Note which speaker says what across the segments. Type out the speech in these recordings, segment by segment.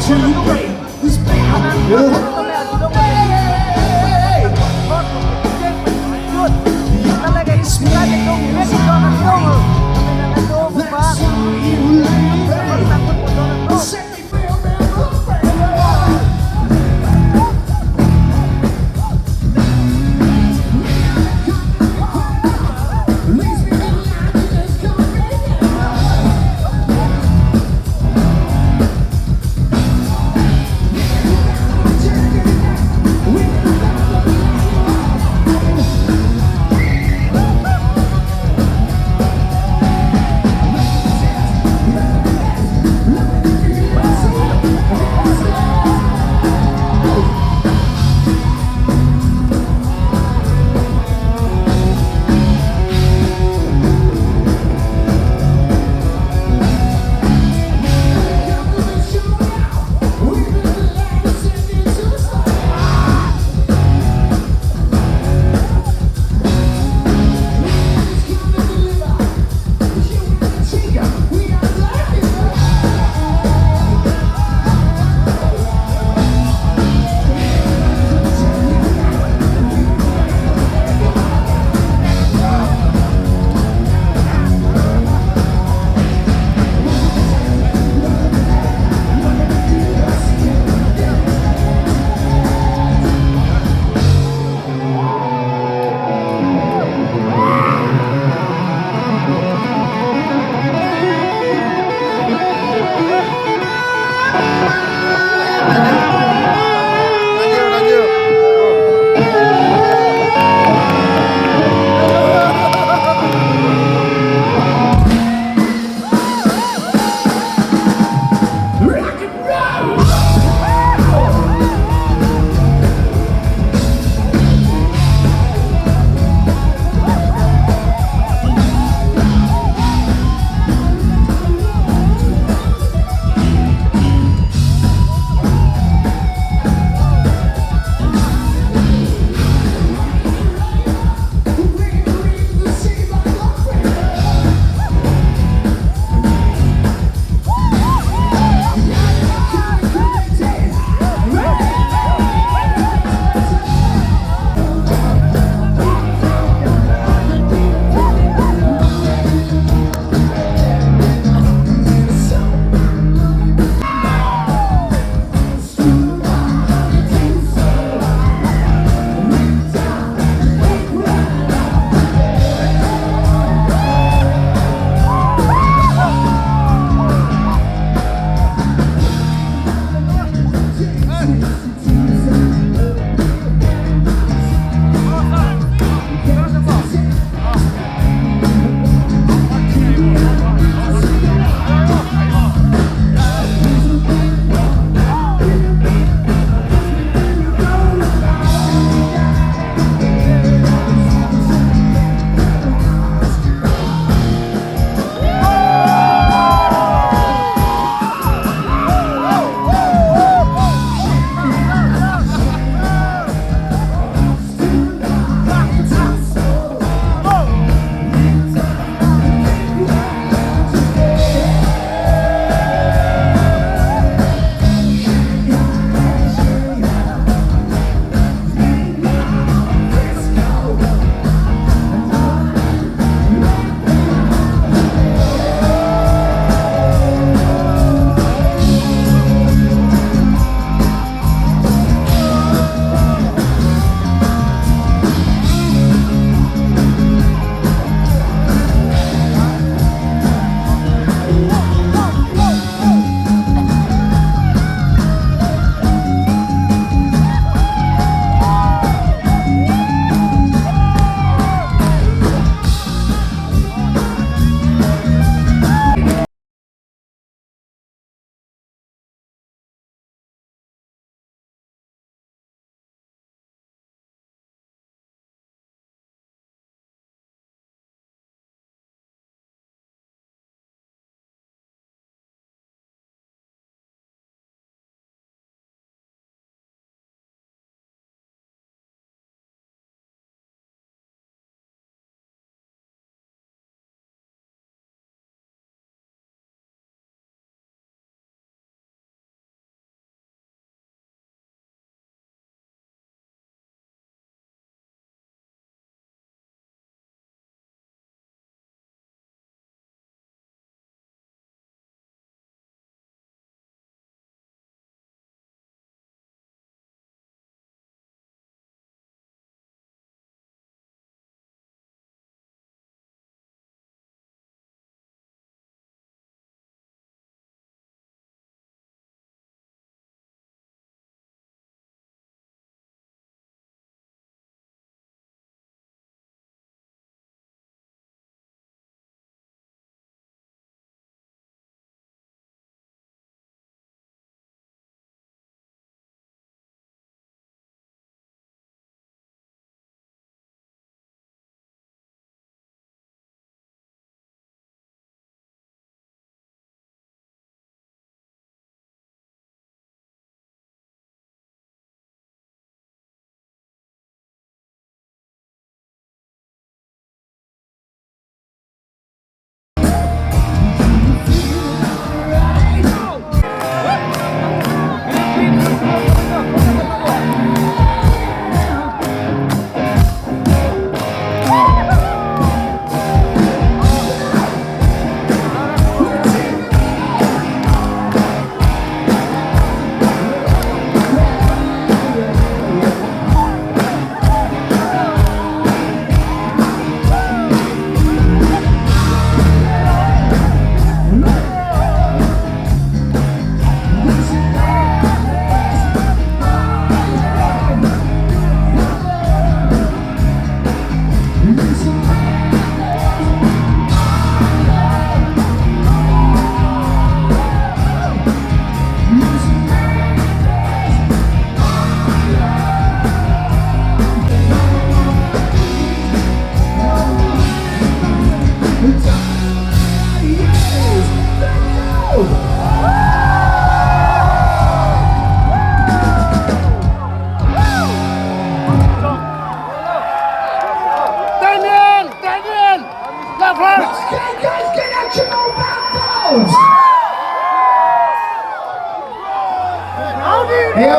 Speaker 1: to break this bound.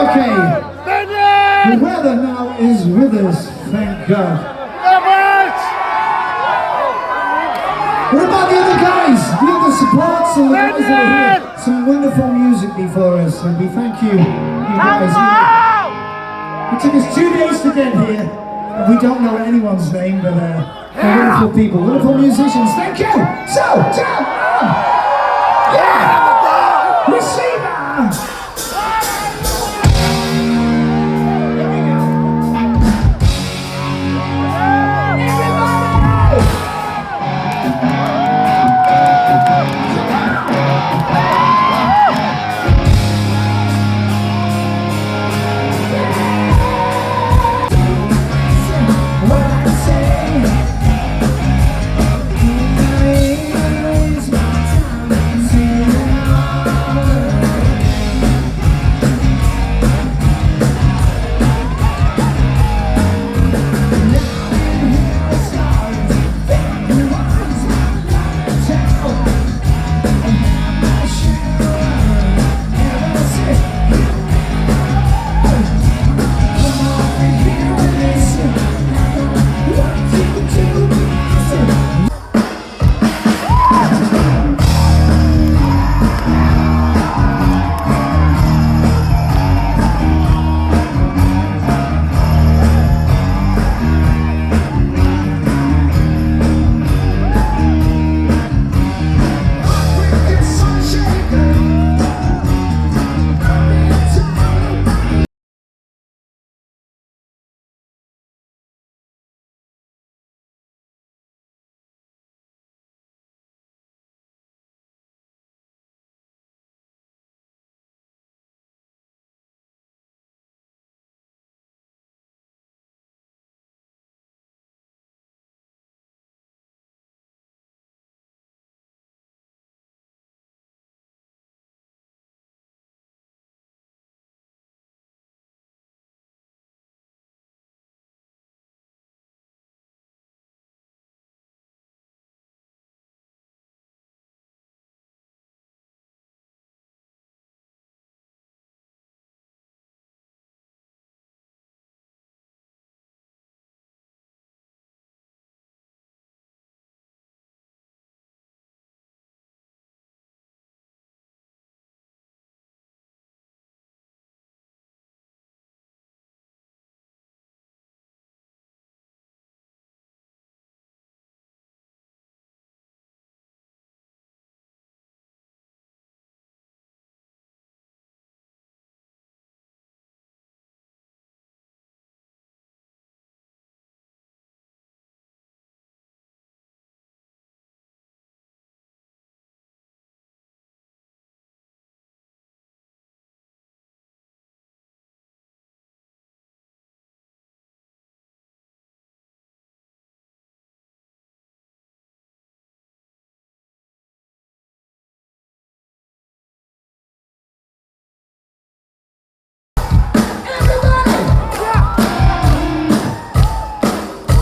Speaker 1: Okay. The weather now is with us, thank God. What about the other guys? The other supports and the guys that are here? Some wonderful music before us, and we thank you guys. It took us 2 days to get here, and we don't know anyone's name, but they're wonderful people, wonderful musicians. Thank you! So, down! Yeah! Receiver!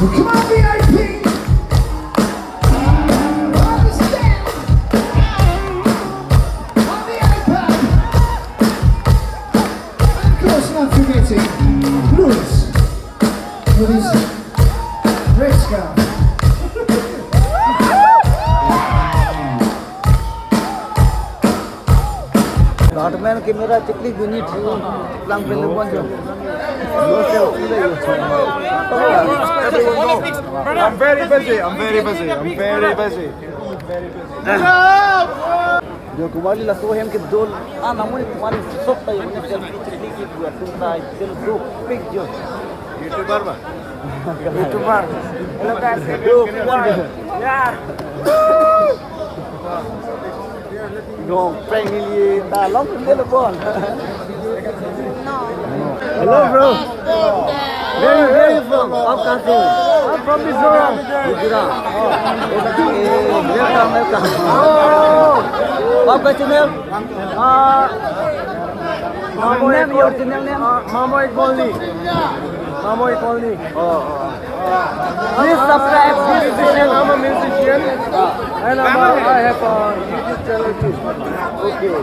Speaker 1: Come on, VIP! Understand? On the iPad! And of course, not forgetting Lewis with his red scarf.
Speaker 2: Hotman camera chikli unit lang pinagwan jo.
Speaker 3: I'm very busy.
Speaker 2: जो कुमारी लसो हम के दो नमूने कुमारी सब तय ने selfie चली की हुआ सुनता है चल दो पिक जो
Speaker 3: यूट्यूबर बा
Speaker 2: हेलो गाइस दो यार go prank लिए ता long telephone hello bro where you from I'm from Mizoram Gujarat welcome आपका channel your channel name
Speaker 3: Mamo Equality.
Speaker 2: please subscribe this channel.
Speaker 3: I'm a musician and I have a YouTube channel too.
Speaker 2: Okay.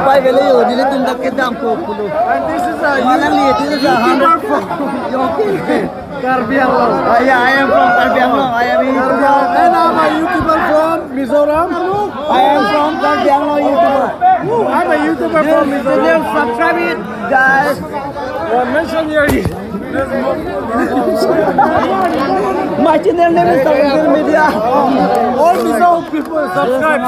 Speaker 2: pai về lấy đi lấy tung đặc kết đam cổ kulu.
Speaker 3: And this is a
Speaker 2: Malang lihat ini dah
Speaker 3: YouTuber
Speaker 2: 100
Speaker 3: from Karbi Anglong.
Speaker 2: Yeah, I am from Karbi Anglong. I am
Speaker 3: And I'm a YouTuber from Mizoram.
Speaker 2: I am from Karbi Anglong YouTuber.
Speaker 3: I'm a YouTuber from Mizoram.
Speaker 2: Subscribe it, guys.
Speaker 3: Mention your
Speaker 2: My channel name is Diphu Media.
Speaker 3: all Mizoram people subscribe.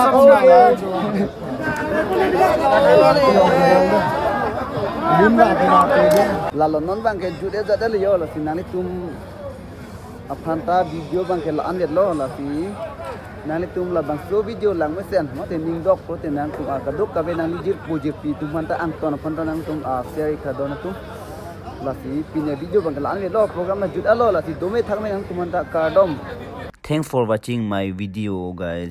Speaker 2: Lalu non bang ke jude jada liyo lah si nani tum apanta video bang ke la ane lo lah si nani tum la bang so video lang mesen mo te ning dok ko te nang tum kaduk kabe nang jir pojir pi tum manta anton apanta nang tum share kadon tum lah si pinya video bang ke la ane lo program na juda lo lah si dome thang nang tum manta kadom. Thanks for watching my video, guys.